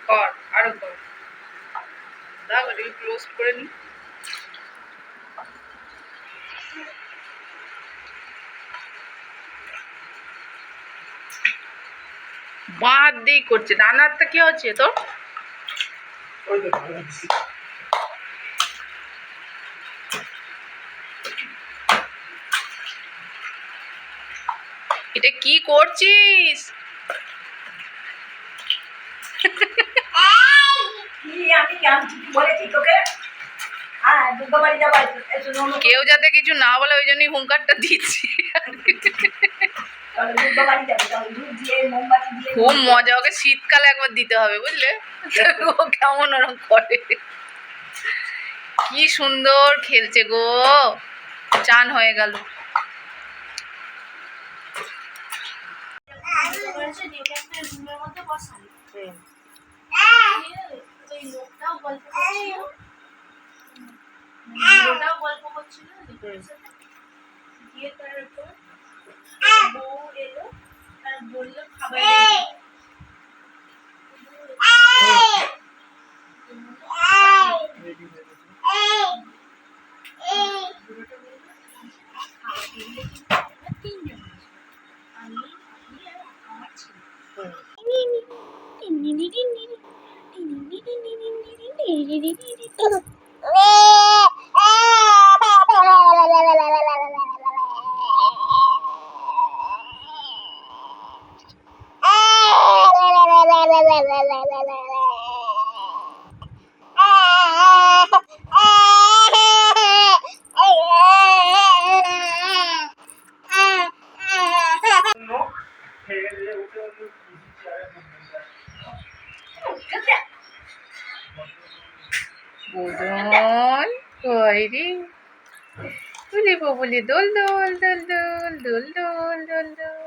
কর আরো কর, দাও এটা ক্লোজ করে নি। বাঁ হাত দিয়েই করছে, ডান হাতটা কি হচ্ছে তোর? এটা কি করছিস? কেউ যাতে কিছু না বলে ওই জন্যই হুঙ্কারটা দিচ্ছি। খুব মজা, ওকে শীতকালে একবার দিতে হবে বুঝলে, ও কেমন ওরকম করে। কি সুন্দর খেলছে গো, চান হয়ে গেল। গল্প করছিল দিয়ে তারপর বউ এলো আর বললো খাবার বুদন কইরি বলি বলি দোল দোল দোল দোল দোল দোল দোল দোল।